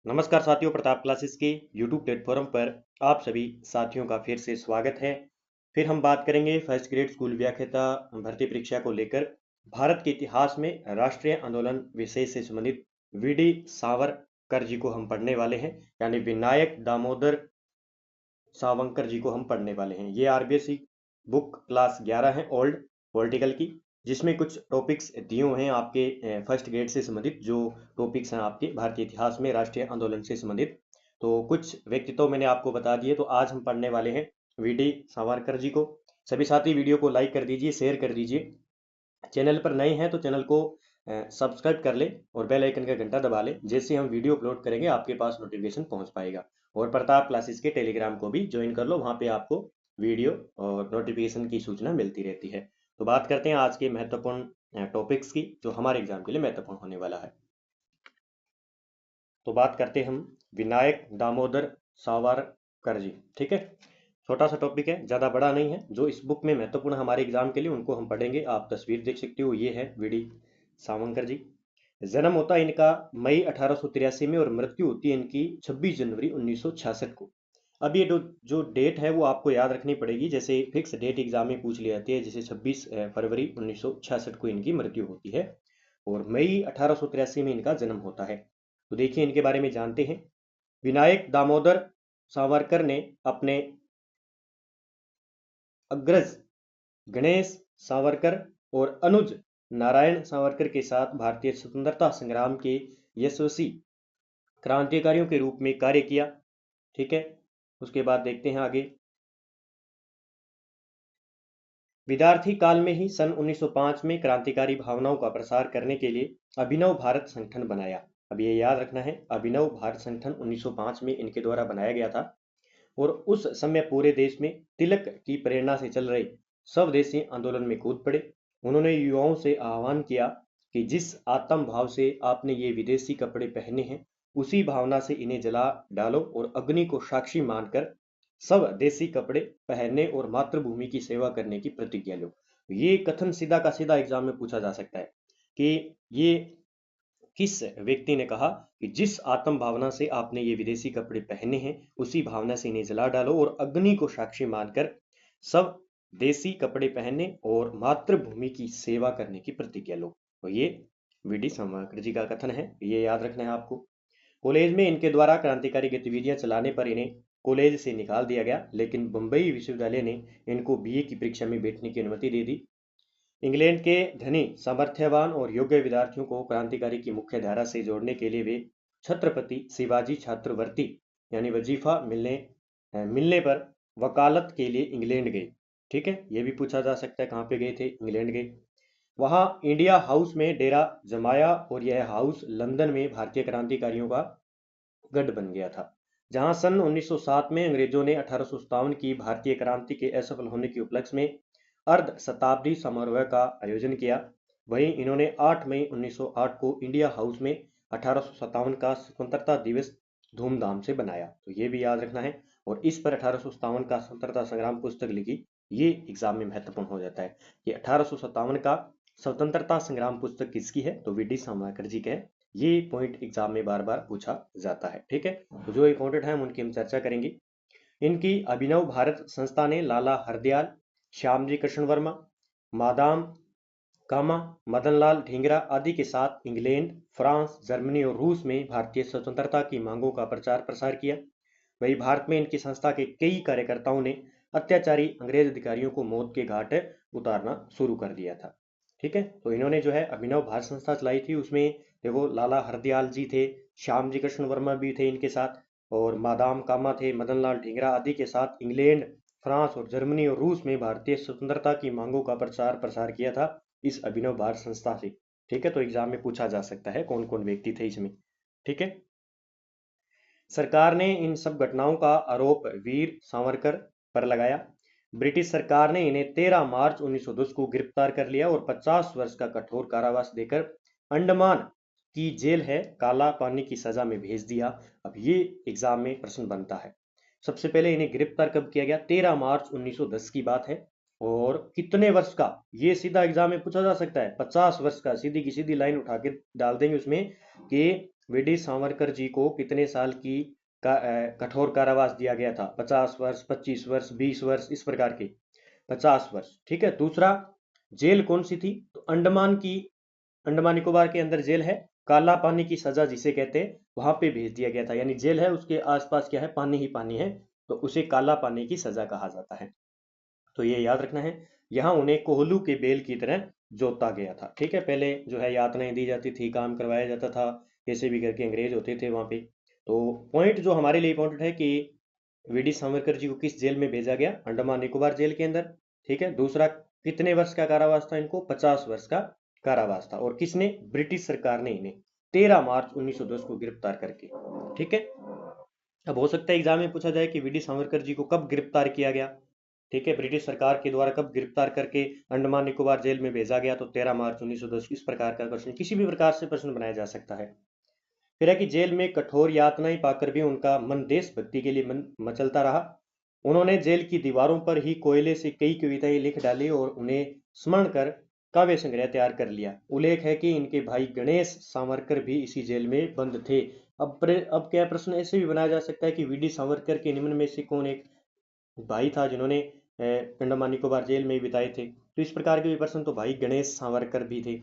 नमस्कार साथियों, प्रताप क्लासेस के यूट्यूब प्लेटफॉर्म पर आप सभी साथियों का फिर से स्वागत है। फिर हम बात करेंगे फर्स्ट ग्रेड स्कूल व्याख्याता भर्ती परीक्षा को लेकर भारत के इतिहास में राष्ट्रीय आंदोलन विषय से संबंधित वीडी सावरकर जी को हम पढ़ने वाले हैं, यानी विनायक दामोदर सावरकर जी को हम पढ़ने वाले हैं। ये आरबीएसई बुक क्लास 11 है ओल्ड पॉलिटिकल की, जिसमें कुछ टॉपिक्स दिए हुए हैं आपके फर्स्ट ग्रेड से संबंधित, जो टॉपिक्स हैं आपके भारतीय इतिहास में राष्ट्रीय आंदोलन से संबंधित। तो कुछ व्यक्तित्व मैंने आपको बता दिए, तो आज हम पढ़ने वाले हैं वीडी सावरकर जी को। सभी साथी वीडियो को लाइक कर दीजिए, शेयर कर दीजिए। चैनल पर नए हैं तो चैनल को सब्सक्राइब कर ले और बेल आइकन का घंटा दबा ले। जैसे हम वीडियो अपलोड करेंगे आपके पास नोटिफिकेशन पहुंच पाएगा। और प्रताप क्लासेस के टेलीग्राम को भी ज्वाइन कर लो, वहां पे आपको वीडियो और नोटिफिकेशन की सूचना मिलती रहती है। तो बात करते हैं आज के महत्वपूर्ण टॉपिक्स की, जो हमारे एग्जाम के लिए महत्वपूर्ण होने वाला है। तो बात करते हैं हम विनायक दामोदर सावरकर जी। ठीक है, छोटा सा टॉपिक है, ज़्यादा बड़ा नहीं है। जो इस बुक में महत्वपूर्ण हमारे एग्जाम के लिए, उनको हम पढ़ेंगे। आप तस्वीर देख सकते हो, ये है वीडी सावरकर जी। जन्म होता है इनका मई 1883 में और मृत्यु होती है इनकी 26 जनवरी 1966 को। अब ये जो डेट है वो आपको याद रखनी पड़ेगी, जैसे फिक्स डेट एग्जाम में पूछ ली जाती है। जैसे 26 फरवरी 1966 को इनकी मृत्यु होती है और मई 1883 में इनका जन्म होता है। तो देखिए इनके बारे में जानते हैं। विनायक दामोदर सावरकर ने अपने अग्रज गणेश सावरकर और अनुज नारायण सावरकर के साथ भारतीय स्वतंत्रता संग्राम के यशस्वी क्रांतिकारियों के रूप में कार्य किया। ठीक है, उसके बाद देखते हैं आगे। विद्यार्थी काल में ही सन 1905 में क्रांतिकारी भावनाओं का प्रसार करने के लिए अभिनव भारत संगठन बनाया। अब ये याद रखना है, अभिनव भारत संगठन 1905 में इनके द्वारा बनाया गया था। और उस समय पूरे देश में तिलक की प्रेरणा से चल रहे स्वदेशी आंदोलन में कूद पड़े। उन्होंने युवाओं से आह्वान किया कि जिस आत्म भाव से आपने ये विदेशी कपड़े पहने हैं, उसी भावना से इन्हें जला डालो और अग्नि को साक्षी मानकर सब देसी कपड़े पहनने और मातृभूमि की सेवा करने की प्रतिज्ञा लो। ये कथन सीधा का सीधा एग्जाम में पूछा जा सकता है कि ये किस व्यक्ति ने कहा कि जिस आत्म भावना से आपने ये विदेशी कपड़े पहने हैं, उसी भावना से इन्हें जला डालो और अग्नि को साक्षी मानकर सब देसी कपड़े पहनने और मातृभूमि की सेवा करने की प्रतिज्ञा लो। तो ये वीडी सावरकर जी का कथन है, ये याद रखना है आपको। कॉलेज में इनके द्वारा क्रांतिकारी गतिविधियां चलाने पर इन्हें कॉलेज से निकाल दिया गया, लेकिन बम्बई विश्वविद्यालय ने इनको बीए की परीक्षा में बैठने की अनुमति दे दी। इंग्लैंड के धनी, सामर्थ्यवान और योग्य विद्यार्थियों को क्रांतिकारी की मुख्य धारा से जोड़ने के लिए वे छत्रपति शिवाजी छात्रवृत्ति यानी वजीफा मिलने पर वकालत के लिए इंग्लैंड गए। ठीक है, ये भी पूछा जा सकता है कहाँ पे गए थे, इंग्लैंड गए। वहां इंडिया हाउस में डेरा जमाया और यह हाउस लंदन में भारतीय क्रांतिकारियों का गढ़ बन गया था, जहां सन 1907 में अंग्रेजों ने 1857 की भारतीय क्रांति के असफल होने के उपलक्ष्य में अर्ध शताब्दी समारोह का आयोजन किया। वहीं इन्होंने 8 मई 1908 को इंडिया हाउस में 1857 का स्वतंत्रता दिवस धूमधाम से बनाया। तो ये भी याद रखना है। और इस पर 1857 का स्वतंत्रता संग्राम पुस्तक लिखी, ये एग्जाम में महत्वपूर्ण हो जाता है कि 1857 का स्वतंत्रता संग्राम पुस्तक किसकी है, तो वीडी सावरकर जी का है। ये पॉइंट एग्जाम में बार बार पूछा जाता है। ठीक है, तो जो इंपॉर्टेंट है उनकी हम चर्चा करेंगे। इनकी अभिनव भारत संस्था ने लाला हरदयाल, श्यामजी कृष्ण वर्मा, मादाम कामा, मदनलाल ढींगरा आदि के साथ इंग्लैंड, फ्रांस, जर्मनी और रूस में भारतीय स्वतंत्रता की मांगों का प्रचार प्रसार किया। वही भारत में इनकी संस्था के कई कार्यकर्ताओं ने अत्याचारी अंग्रेज अधिकारियों को मौत के घाट उतारना शुरू कर दिया था। ठीक है, तो इन्होंने जो है अभिनव भारत संस्था चलाई थी, उसमें देखो लाला हरदयाल जी थे, श्याम जी कृष्ण वर्मा भी थे इनके साथ, और मादाम कामा थे, मदन लाल ढींगरा आदि के साथ इंग्लैंड, फ्रांस और जर्मनी और रूस में भारतीय स्वतंत्रता की मांगों का प्रचार प्रसार किया था इस अभिनव भारत संस्था से। ठीक है, तो एग्जाम में पूछा जा सकता है कौन कौन व्यक्ति थे इसमें। ठीक है, सरकार ने इन सब घटनाओं का आरोप वीर सावरकर पर लगाया। ब्रिटिश सरकार ने इन्हें 13 मार्च 1910 को गिरफ्तार कर लिया और 50 वर्ष का कठोर कारावास देकर अंडमान की जेल है काला पानी की सजा में भेज दिया। अब ये एग्जाम में प्रश्न बनता है, सबसे पहले इन्हें गिरफ्तार कब किया गया, 13 मार्च 1910 की बात है। और कितने वर्ष का, ये सीधा एग्जाम में पूछा जा सकता है। 50 वर्ष का, सीधी की सीधी लाइन उठा के डाल देंगे उसमें कि वी.डी. सावरकर जी को कितने साल की कठोर कारावास दिया गया था? 50 वर्ष, 25 वर्ष, 20 वर्ष, इस प्रकार के 50 वर्ष। ठीक है। दूसरा, जेल कौन सी थी? तो अंडमान निकोबार के अंदर जेल है, काला पानी की सजा जिसे कहते हैं, वहां पे भेज दिया गया था। यानी जेल है, उसके आसपास क्या है? पानी ही पानी है, तो उसे काला पानी की सजा कहा जाता है। तो ये याद रखना है। यहाँ उन्हें कोहलू के बेल की तरह जोता गया था। ठीक है। पहले जो है यातनाएं दी जाती थी, काम करवाया जाता था, कैसे भी करके अंग्रेज होते थे वहां पे। तो पॉइंट जो हमारे लिए इंपॉर्टेंट है कि वी.डी. सावरकर जी को किस जेल में भेजा गया? अंडमान निकोबार जेल के अंदर। ठीक है। दूसरा, कितने वर्ष का कारावास था इनको? 50 वर्ष का कारावास था। और किसने? ब्रिटिश सरकार ने इन्हें 13 मार्च 1910 को गिरफ्तार करके। ठीक है। अब हो सकता है एग्जाम में पूछा जाए कि वी.डी. सावरकर जी को कब गिरफ्तार किया गया? ठीक है, ब्रिटिश सरकार के द्वारा कब गिरफ्तार करके अंडमान निकोबार जेल में भेजा गया? तो 13 मार्च 1910। इस प्रकार का प्रश्न किसी भी प्रकार से प्रश्न बनाया जा सकता है। फिर है कि जेल में कठोर यातनाएं पाकर भी उनका मन देशभक्ति के लिए मन मचलता रहा। उन्होंने जेल की दीवारों पर ही कोयले से कई कविताएं लिख डाली और उन्हें स्मरण कर काव्य संग्रह तैयार कर लिया। उल्लेख है कि इनके भाई गणेश सावरकर भी इसी जेल में बंद थे। अब क्या प्रश्न ऐसे भी बनाया जा सकता है कि वी.डी. सावरकर के निम्न में से कौन एक भाई था जिन्होंने अंडमान निकोबार जेल में बिताए थे? तो इस प्रकार के भी प्रश्न, तो भाई गणेश सावरकर भी थे।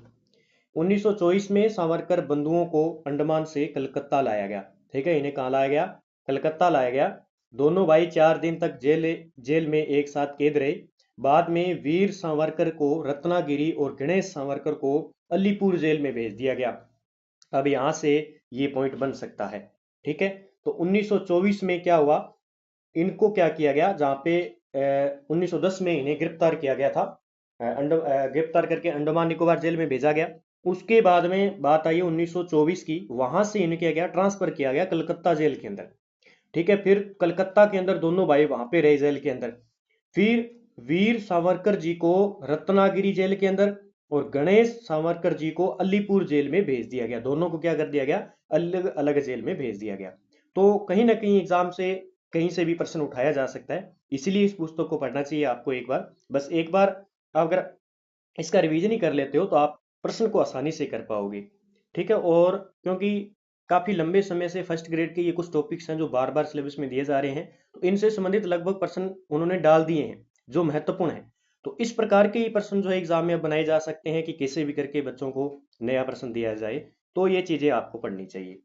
1924 में सावरकर बंधुओं को अंडमान से कलकत्ता लाया गया। ठीक है, इन्हें कहाँ लाया गया? कलकत्ता लाया गया। दोनों भाई 4 दिन तक जेल में एक साथ कैद रहे। बाद में वीर सावरकर को रत्नागिरी और गणेश सावरकर को अलीपुर जेल में भेज दिया गया। अब यहां से ये पॉइंट बन सकता है। ठीक है। तो 1924 में क्या हुआ? इनको क्या किया गया? जहाँ पे 1910 में इन्हें गिरफ्तार किया गया था, गिरफ्तार करके अंडमान निकोबार जेल में भेजा गया। उसके बाद में बात आई 1924 की, वहां से इन्हें किया गया, ट्रांसफर किया गया कलकत्ता जेल के अंदर। ठीक है। फिर कलकत्ता के अंदर दोनों भाई वहां पे रहे जेल के अंदर। फिर वीर सावरकर जी को रत्नागिरी जेल के अंदर और गणेश सावरकर जी को अलीपुर जेल में भेज दिया गया। दोनों को क्या कर दिया गया? अलग अलग जेल में भेज दिया गया। तो कहीं ना कहीं एग्जाम से कहीं से भी प्रश्न उठाया जा सकता है, इसीलिए इस पुस्तक को पढ़ना चाहिए आपको एक बार। बस एक बार अगर इसका रिवीजन ही कर लेते हो तो आप प्रश्न को आसानी से कर पाओगे। ठीक है। और क्योंकि काफी लंबे समय से फर्स्ट ग्रेड के ये कुछ टॉपिक्स हैं जो बार बार सिलेबस में दिए जा रहे हैं, तो इनसे संबंधित लगभग प्रश्न उन्होंने डाल दिए हैं जो महत्वपूर्ण है। तो इस प्रकार के ये प्रश्न जो है एग्जाम में बनाए जा सकते हैं कि कैसे भी करके बच्चों को नया प्रश्न दिया जाए। तो ये चीजें आपको पढ़नी चाहिए।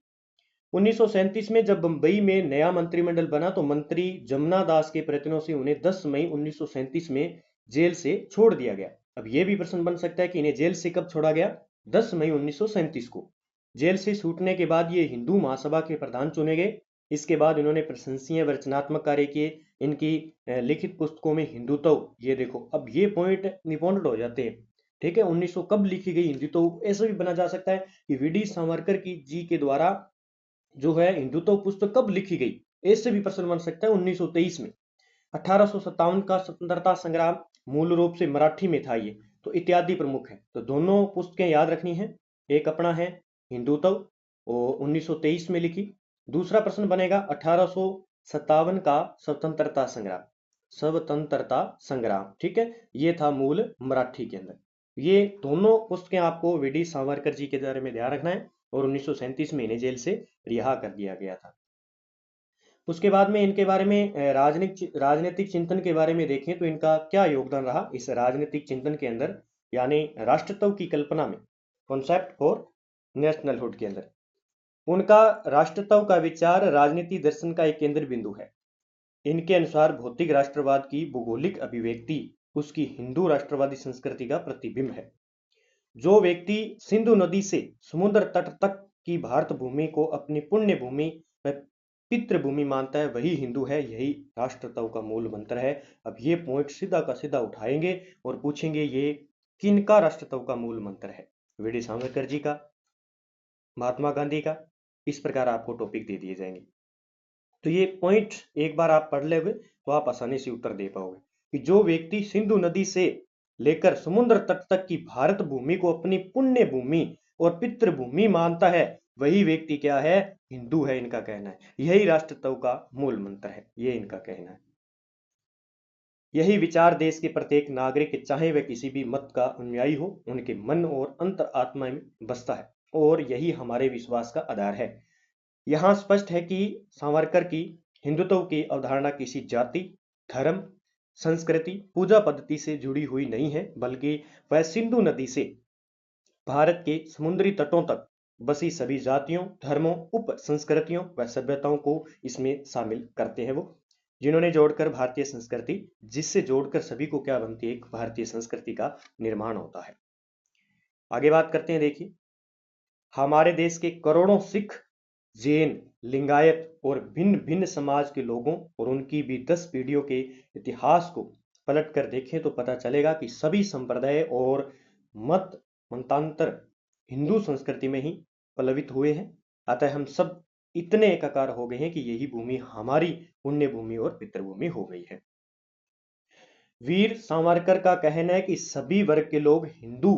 1937 में जब बंबई में नया मंत्रिमंडल बना तो मंत्री जमुना दास के प्रयत्नों से उन्हें 10 मई 1937 में जेल से छोड़ दिया गया। अब यह भी प्रश्न बन सकता है कि इन्हें जेल से कब छोड़ा गया? 10 मई 1937 को। जेल से छूटने के बाद ये हिंदू महासभा के प्रधान चुने गए। इसके बाद इन्होंने प्रशंसनीय व रचनात्मक कार्य किए। इनकी लिखित पुस्तकों में हिंदुत्व, ये देखो, अब ये पॉइंट इंपॉर्टेंट हो जाते हैं। ठीक है। 1900 कब लिखी गई हिंदुत्व? ऐसा भी बना जा सकता है कि वी.डी. सावरकर की जी के द्वारा जो है हिंदुत्व पुस्तक कब लिखी गई? इससे भी प्रश्न बन सकता है। 1923 में। 1857 का स्वतंत्रता संग्राम मूल रूप से मराठी में था ये, तो इत्यादि प्रमुख है। तो दोनों पुस्तकें याद रखनी है। एक अपना है हिंदुत्व, और 1923 में लिखी। दूसरा प्रश्न बनेगा 1857 का स्वतंत्रता संग्राम। स्वतंत्रता संग्राम, ठीक है, ये था मूल मराठी के अंदर। ये दोनों पुस्तकें आपको वी.डी. सावरकर जी के बारे में ध्यान रखना है। और 1937 में इन्हें जेल से रिहा कर दिया गया था। उसके बाद में इनके बारे में राजनीतिक चिंतन के बारे में देखें तो इनका क्या योगदान रहा इस राजनीतिक चिंतन के अंदर, यानी राष्ट्रत्व की कल्पना में, कॉन्सेप्ट फॉर नेशनलहुड के अंदर। उनका राष्ट्रत्व का विचार राजनीति दर्शन का एक केंद्र बिंदु है। इनके अनुसार भौतिक राष्ट्रवाद की भौगोलिक अभिव्यक्ति उसकी हिंदू राष्ट्रवादी संस्कृति का प्रतिबिंब है। जो व्यक्ति सिंधु नदी से समुद्र तट तक की भारत भूमि को अपनी पुण्य भूमि व पितृभूमि मानता है वही हिंदू है। यही राष्ट्रत्व का मूल मंत्र है। अब ये पॉइंट सीधा का सीधा उठाएंगे और पूछेंगे ये किनका राष्ट्रत्व का मूल मंत्र है? वी.डी. सावरकर जी का, महात्मा गांधी का। इस प्रकार आपको टॉपिक दे दिए जाएंगे। तो ये पॉइंट एक बार आप पढ़ लेंगे तो आप आसानी से उत्तर दे पाओगे कि जो व्यक्ति सिंधु नदी से लेकर समुद्र तट तक की भारत भूमि को अपनी पुण्य भूमि और पितृभूमि मानता है वही व्यक्ति क्या है? हिंदू है, इनका कहना है। यही राष्ट्रत्व का मूल मंत्र है, ये इनका कहना है। यही विचार देश के प्रत्येक नागरिक, चाहे वह किसी भी मत का अनुयायी हो, उनके मन और अंतर आत्मा में बसता है। और यही हमारे विश्वास का आधार है। यहाँ स्पष्ट है कि सावरकर की हिंदुत्व की अवधारणा किसी जाति, धर्म, संस्कृति, पूजा पद्धति से जुड़ी हुई नहीं है, बल्कि वह सिंधु नदी से भारत के समुद्री तटों तक बसी सभी जातियों, धर्मों, उप संस्कृतियों व सभ्यताओं को इसमें शामिल करते हैं वो, जिन्होंने जोड़कर भारतीय संस्कृति, जिससे जोड़कर सभी को क्या बनती है, एक भारतीय संस्कृति का निर्माण होता है। आगे बात करते हैं। देखिए, हमारे देश के करोड़ों सिख, जैन, लिंगायत और भिन्न भिन्न समाज के लोगों और उनकी भी 10 पीढ़ियों के इतिहास को पलट कर देखें तो पता चलेगा कि सभी संप्रदाय और मत मतांतर हिंदू संस्कृति में ही पल्लवित हुए हैं। अतः हम सब इतने एकाकार हो गए हैं कि यही भूमि हमारी पुण्य भूमि और पितृभूमि हो गई है। वीर सावरकर का कहना है कि सभी वर्ग के लोग हिंदू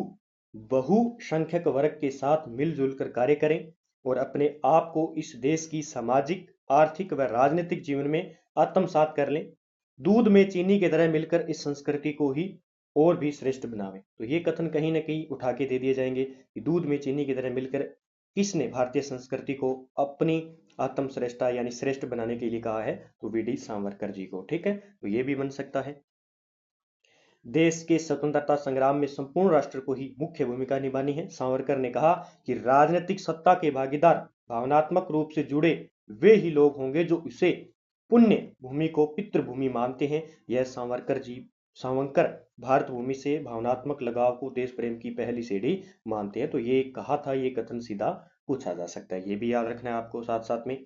बहुसंख्यक वर्ग के साथ मिलजुल कर कार्य करें और अपने आप को इस देश की सामाजिक, आर्थिक व राजनीतिक जीवन में आत्मसात कर लें। दूध में चीनी की तरह मिलकर इस संस्कृति को ही और भी श्रेष्ठ बनावें। तो ये कथन कहीं ना कहीं उठा के दे दिए जाएंगे कि दूध में चीनी की तरह मिलकर किसने भारतीय संस्कृति को अपनी आत्मश्रेष्ठता यानी श्रेष्ठ बनाने के लिए कहा है, तो वीडी सावरकर जी को। ठीक है, तो ये भी बन सकता है। देश के स्वतंत्रता संग्राम में संपूर्ण राष्ट्र को ही मुख्य भूमिका निभानी है। सावरकर ने कहा कि राजनीतिक सत्ता के भागीदार भावनात्मक रूप से जुड़े वे ही लोग होंगे जो इसे पुण्य भूमि को पितृभूमि मानते हैं। यह सावरकर भारत भूमि से भावनात्मक लगाव को देश प्रेम की पहली सीढ़ी मानते हैं। तो ये कहा था, ये कथन सीधा पूछा जा सकता है, ये भी याद रखना है आपको। साथ साथ में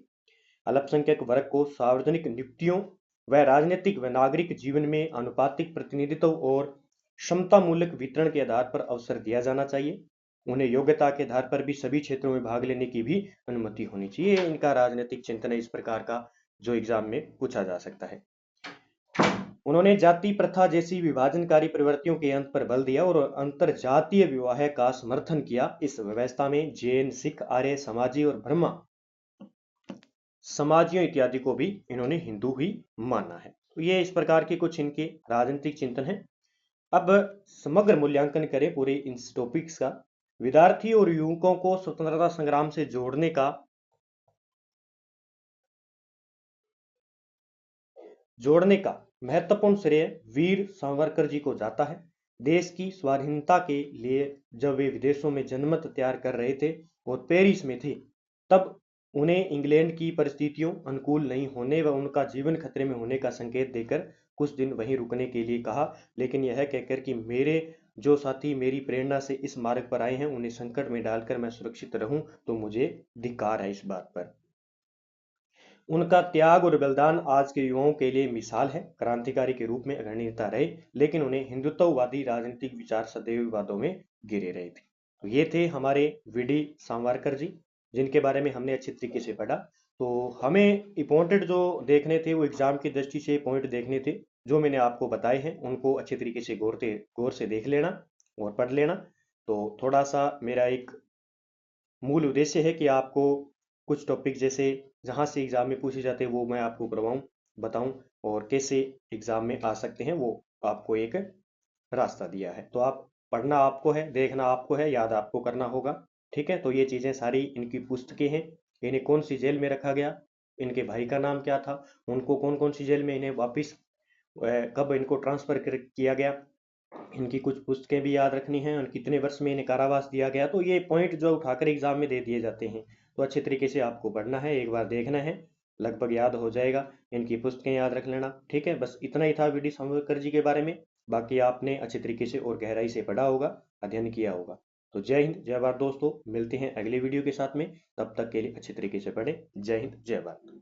अल्पसंख्यक वर्ग को सार्वजनिक नियुक्तियों व राजनीतिक व नागरिक जीवन में आनुपातिक प्रतिनिधित्व और क्षमता मूलक वितरण के आधार पर अवसर दिया जाना चाहिए। उन्हें योग्यता के आधार पर भी सभी क्षेत्रों में भाग लेने की भी अनुमति होनी चाहिए। इनका राजनीतिक चिंतन है, इस प्रकार का जो एग्जाम में पूछा जा सकता है। उन्होंने जाति प्रथा जैसी विभाजनकारी प्रवृत्तियों के अंत पर बल दिया और अंतर जातीय विवाह का समर्थन किया। इस व्यवस्था में जैन, सिख, आर्य समाजी और ब्रह्मा समाजियों इत्यादि को भी इन्होंने हिंदू ही माना है। तो ये इस प्रकार के कुछ इनके राजनीतिक चिंतन है। अब समग्र मूल्यांकन करें पूरे इन टॉपिक्स का। विद्यार्थी और युवकों को स्वतंत्रता संग्राम से जोड़ने का महत्वपूर्ण श्रेय वीर सावरकर जी को जाता है। देश की स्वाधीनता के लिए जब वे विदेशों में जनमत तैयार कर रहे थे और पेरिस में थे, तब उन्हें इंग्लैंड की परिस्थितियों अनुकूल नहीं होने व उनका जीवन खतरे में होने का संकेत देकर कुछ दिन वहीं रुकने के लिए कहा, लेकिन यह कहकर कि मेरे जो साथी मेरी प्रेरणा से इस मार्ग पर आए हैं उन्हें संकट में डालकर मैं सुरक्षित रहूं तो मुझे धिक्कार है इस बात पर। उनका त्याग और बलिदान आज के युवाओं के लिए मिसाल है। क्रांतिकारी के रूप में अग्रणीयता रहे, लेकिन उन्हें हिंदुत्ववादी राजनीतिक विचार सदैव विवादों में घिरे रहे थे। तो ये थे हमारे वीडी सावरकर जी, जिनके बारे में हमने अच्छी तरीके से पढ़ा। तो हमें इंपॉर्टेंट जो देखने थे वो एग्जाम की दृष्टि से पॉइंट देखने थे, जो मैंने आपको बताए हैं उनको अच्छे तरीके से गौर से देख लेना और पढ़ लेना। तो थोड़ा सा मेरा एक मूल उद्देश्य है कि आपको कुछ टॉपिक जैसे जहाँ से एग्जाम में पूछे जाते हैं वो मैं आपको करवाऊँ, बताऊँ, और कैसे एग्जाम में आ सकते हैं वो आपको एक रास्ता दिया है। तो आप पढ़ना आपको है, देखना आपको है, याद आपको करना होगा। ठीक है, तो ये चीज़ें सारी इनकी पुस्तकें हैं। इन्हें कौन सी जेल में रखा गया, इनके भाई का नाम क्या था, उनको कौन कौन सी जेल में इन्हें वापिस कब इनको ट्रांसफर किया गया, इनकी कुछ पुस्तकें भी याद रखनी हैं और कितने वर्ष में इन्हें कारावास दिया गया। तो ये पॉइंट जो उठाकर एग्जाम में दे दिए जाते हैं, तो अच्छे तरीके से आपको पढ़ना है, एक बार देखना है, लगभग याद हो जाएगा। इनकी पुस्तकें याद रख लेना। ठीक है, बस इतना ही था वीडी सावरकर जी के बारे में। बाकी आपने अच्छे तरीके से और गहराई से पढ़ा होगा, अध्ययन किया होगा। तो जय हिंद जय भारत दोस्तों, मिलते हैं अगले वीडियो के साथ में। तब तक के लिए अच्छे तरीके से पढ़ें। जय हिंद जय भारत।